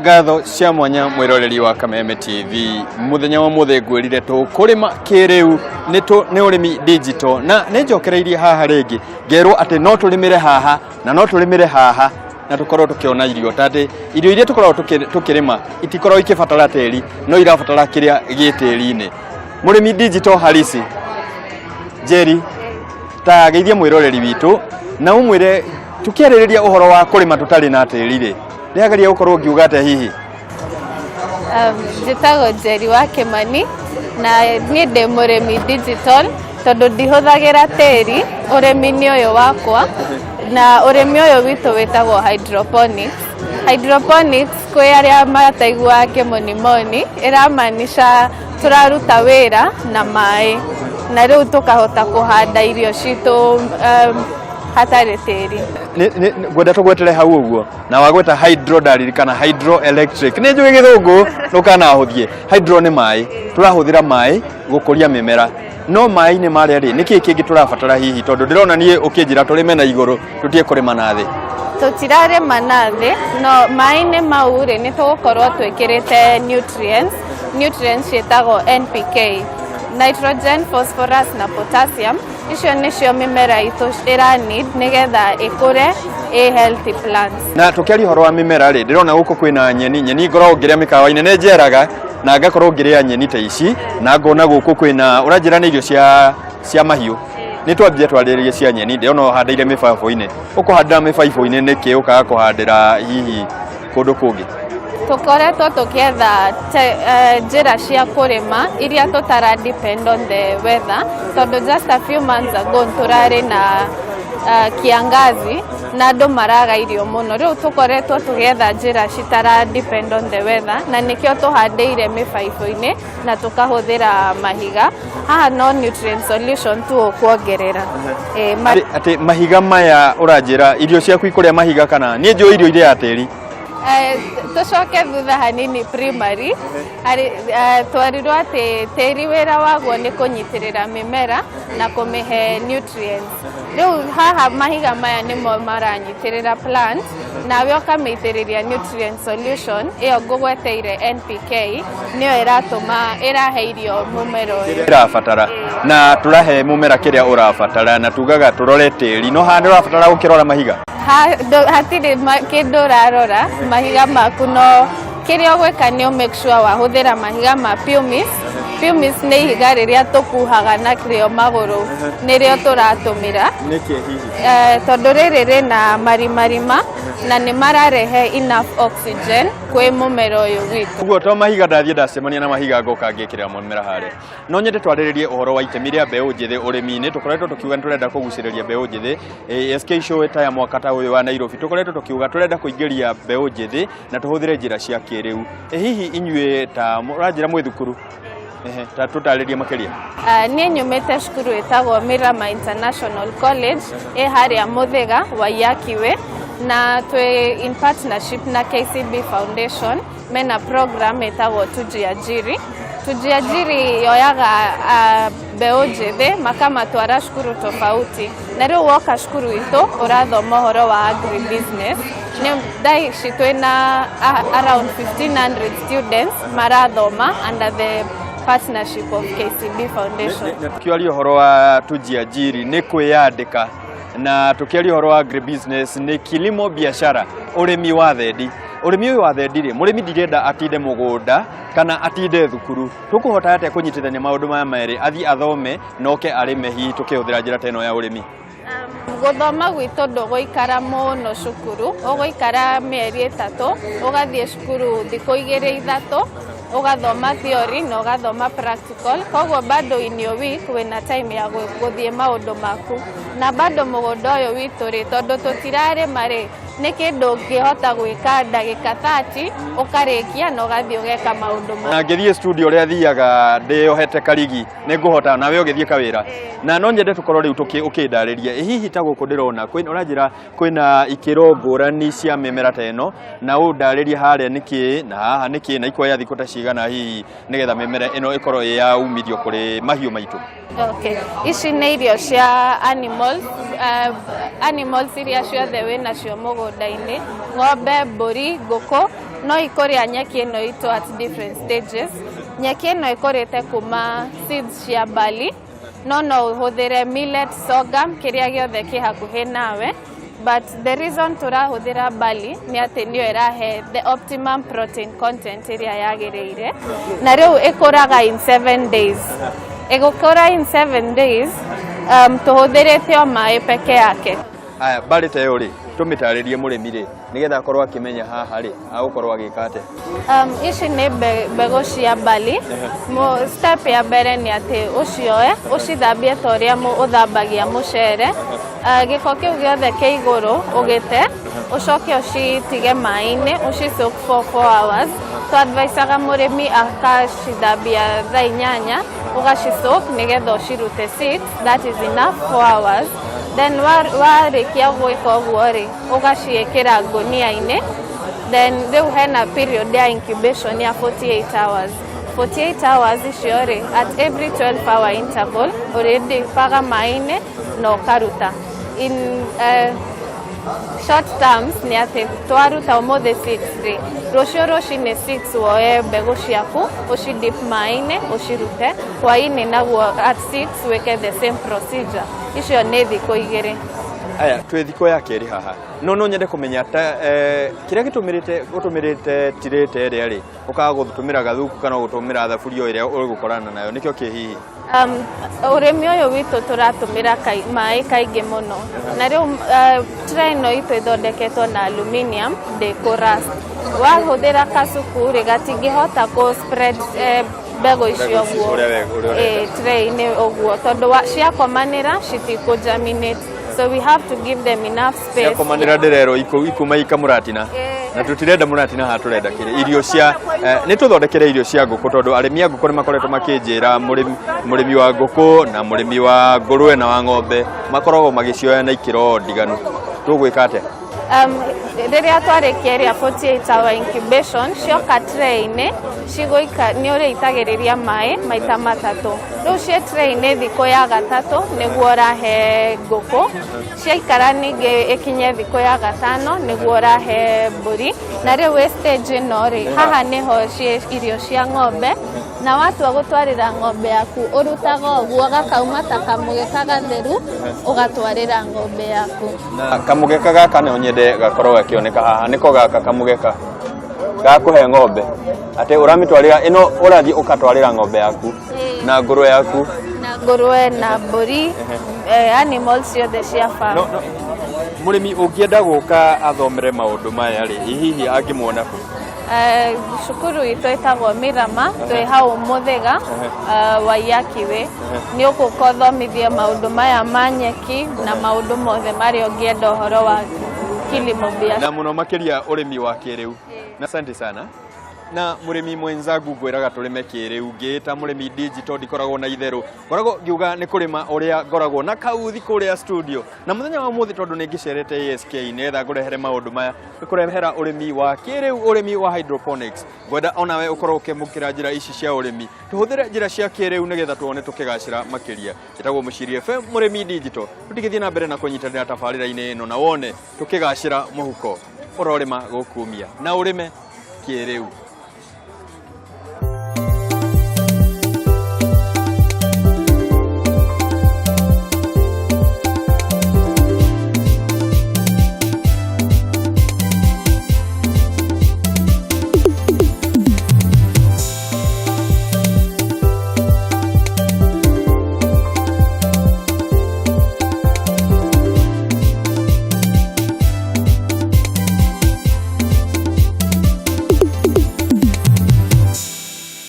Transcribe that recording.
Gatho cia mwanya mwiroreri wa Kameme TV muthenya wa muthe ngwirire tu kurima kiriu ni urimi digital na ne njokereirie haha ringi ngerwo ati no tulimire haha na no tulimire haha na tukorwo tukiona irio tate irio iria tukorwo tukirima itikorwo ikibatara teri no irabatara kiria giteri-ini murimi digital halisi Jerry ta geithie mwiroreri witu na umwire tukiaririria uhoro wa kurima tutari na teri ri Ndiageria gukorwo ngiuga ate hihi Njitago Jerry wa Kimani na ni ndi murimi digital tondu ndihuthagira teri urimi-ini uyu wakwa na urimi uyu witu witagwo hydroponics kwi aria mataigua kimonimoni iramaanisha turaruta wira na mai na riu tukahota kuhanda irio citu hatari teri gwenda tugwetere hau uguo na wagweta hydro ndaririkana hydroelectric ni njuge githungu nukana huthie hydro ni mai turahuthira mai gukuria mimera no mai ni maria ri niki kingi turabatara hihi tondu ndirona nie ukinjira turime na iguru tutie kurima na thi tutirarima na thi no mai ni mauri ni tugukorwo twikirite nutrients yetagwo NPK nitrogen phosphorus na potassium icio nicio mimera itu ira need nigetha ikure healthy plants na tukiari horo wa mimera ri ndirona guku kwina nyeni ngoro ngiria mikawa-ini ne njeraga na ngakorwo ngiria nyeni ta ici na ngona guku kwina uranjira ni irio cia mahiu ni twambie twariririe cia nyeni ndirona handaire mibaibũ-ini ukuhandira mibaibũ-ini niki ukaga kuhandira hihi kundu kungi tukoretwo tukietha njira cia kurima iria tutara depend on the weather tondu just a few months ago turari na kiangazi na andu maraga irio muno riu tukoretwo tugietha njira citara depend on the weather na nikio tuhandeire mibaibũ-ini na tukahuthira mahiga haha no nutrient solution tu kuongerera ati mahiga maya uranjira irio ciaku ikuria mahiga kana ni njui irio iria ya teri tucoke thutha hanini primary twarirwo ati teri wira waguo ni kunyitirira mimera na kumihe nutrients riu haha mahiga maya nimo maranyitirira plant nawe ukameitiriria nutrient solution iyo ngugweteire NPK niyo irahe irio mumera uyu irabatara na turahe mumera kiria urabatara na tugaga turore teri no handi urabatara gukirora mahiga hatiri kindu rarora mahiga maku no kiria gweka ni make sure wahuthira mahiga ma pumice ni ihiga riria tukuhaga na krio maguru nirio turatumira niki hihi tondu riri rina marima na ni mararehe enough oxygen kwi mumera uyu witu uguo to mahiga ndathie ndacemania na mahiga ngoka ngikira mumera hare no nyende twariririe uhoro wa itemi ria mbeu njithi urimi-ini tukoretwo tukiuga turenda kuguciriria mbeu njithi SK show ta ya mwaka ta uyu wa Nairobi tukoretwo tukiuga turenda kuingiria mbeu njithi na tuhuthire njira cia kiriu hihi inyue ta muranjira mwithukuru ta tutaririe makiria ni nyumite cukuru itagwo Mirama International College haria Muthiga Waiyakiwe na twe in partnership na KCB Foundation mena program itagwo Tujiajiri yoyaga mbeu njithi makamatwara cukuru tofauti na riu woka cukuru itu urathoma uhoro wa agribusiness ni dai citwina around 1500 students marathoma under the partnership of KCB Foundation. Tukiaria uhoro wa Tujiajiri ni kwiyandika na tukiaria uhoro wa agribusiness ni kilimo biashara urimi wa thendi urimi uyu wa thendi ri murimi ndirenda atinde mugunda kana atinde thukuru tukuhota ate kunyitithania maundu maya meri athi athome noke arime hi tukihuthira njira teno ya urimi guthoma gwitu nduguikara muno cukuru uguikara mieri 3 ugathie cukuru thiku 2-3 ugathoma theory na ugathoma practical koguo bado in your week wena time ya guthie maundu maku na bado mugunda uyu witu ri tondu tutirare mari ni kindu ngihota gwika ndagika 30 ukarikia na ugathie ugeka maundu maku na ngithie studio ria thiaga ndiohete karigi ni nguhota nawe ugithie kawira na no nyende tukorwo riu ukindariria hihi ta guku ndirona kwina uranjira kwina ikiro ngurani cia mimera teno na undariria haria niki na haha niki na ikoya thiku ta cigana hihi nigetha mimera ino ikorwo ya umithio kuri mahiu maitu okay ici ni irio cia animals iria ciothe wina cio mugunda-ini ng'ombe mburi nguku no ikoria nyeki ino ito at different stages. Nyeki ino ikorete kuma seeds cia bali, no uhuthire millet, sorghum, kiria giothe ki hakuhi nawe. But the reason turahuthira bali ni ati ndio irahe the optimum protein content iria yagireire, na riu ikoraga in 7 days. Igukora in 7 days, tuhuthirite o mai peke yake. Aya, bali ta yori tumitaririe murimi ri nigetha akorwo akimenya haha ri agukorwo agikate. Ici ni mbegu cia bali. Step ya mbere ni ati ucioe ucithambie ta uria uthambagia mucere. Giko kiu giothe ki iguru ugite ucoke ucitige mai-ini uci soak for 4 hours. Tu advisaga murimi akacithambia thaa 8 ugaci soak nigetha ucirute 6, that is enough 4 hours. Then warikia gwika uguo ri ugaciikira ngunia-ini. Then riu hena period ya incubation ya 48 hours. 48 hours icio ri at every 12 hour interval already paga mai-ini no karuta. In short terms ni ati twaruta umuthi 6 ri rucio rucini 6 woe mbegu ciaku ucidip mai-ini ucirute hwaini naguo at 6 wike the same procedure. Icio ni thiku 2. Aya, twi thiko ya keri haha. No nyende kumenya ta kiria gutumirite tirete ria ri ukaga gutumira gathuku kana gutumira thaburia iria urigukorana nayo nikio kihihi. Urimi uyu witu turatumira mai kaingi muno, na riu tray no itu ithondeketwo na aluminium decorust. Wahuthira kasuku ri gatingihota ku spread mbegu icio guo tray ni uguo tondu ciakomanira citikugerminate. So we have to give them enough space. Cia komanira ndirero ikuma ikamuratina. Na tutirenda muratina ha turenda kire irio cia ni tuthondekere irio cia nguku tondu arimi a nguku ni makoretwo makinjira murimi wa nguku na murimi wa ngurwe na wa ng'ombe makoragwo magicioya na ikiro ndiganu. Tugwika atia? Riria twarikia ria 48 hour incubation cioka tray-ini ciguika ni uriitagiriria mai maita matatu. Riu cie tray-ini thiko ya gatatu niguo urahe nguku, ciaikara ningi ikinye thiko ya gatano niguo urahe mburi. Na riu stage ino ri haha niho cie irio cia ng'ombe, na watua gutwarira ng'ombe yaku urutaga uguo gakauma ta kamugeka gatheru ugatwarira ng'ombe yaku. Na kamugeka gaka no nyende gakorwo gakioneka haha niko gaka kamugeka gakuhe ng'ombe ati uramitwarira ino urathi ukatwarira ng'ombe yaku na ngurwe yaku na ngurwe na mburi animals yothe cia farm. Murimi ungienda guka athomere maundu maya ri hihi angimwona ku? Shukuru itu itagwo Mirama twi hau Muthega Waiyakiwe ni ukukothomithia maundu maya ma nyeki na maundu mothe mari ungienda uhoro wa kilimo biashara na muno makiria urimi wa kiriu. Na asante sana. Na murimi mwenzangu ngwiraga turime kiriu ngita murimi digital ndikoragwo na itheru koragwo ngiuga ni kurima uria ngoragwo na kauthi kuria studio na muthenya wa muthi tondu ningicerete ASK netha ngurehere maundu maya kurehera urimi wa kiriu urimi wa hydroponics ngwenda onawe ukorwo ukimukira njira ici cia urimi tuhuthire njira cia kiriu nigetha tuone tukigacira makiria itagwo Muciri FM murimi digital tutigithie na mbere na kunyitanira tabarira-ini ino na wone tukigacira muhuko urorima gukumia na urime kiriu.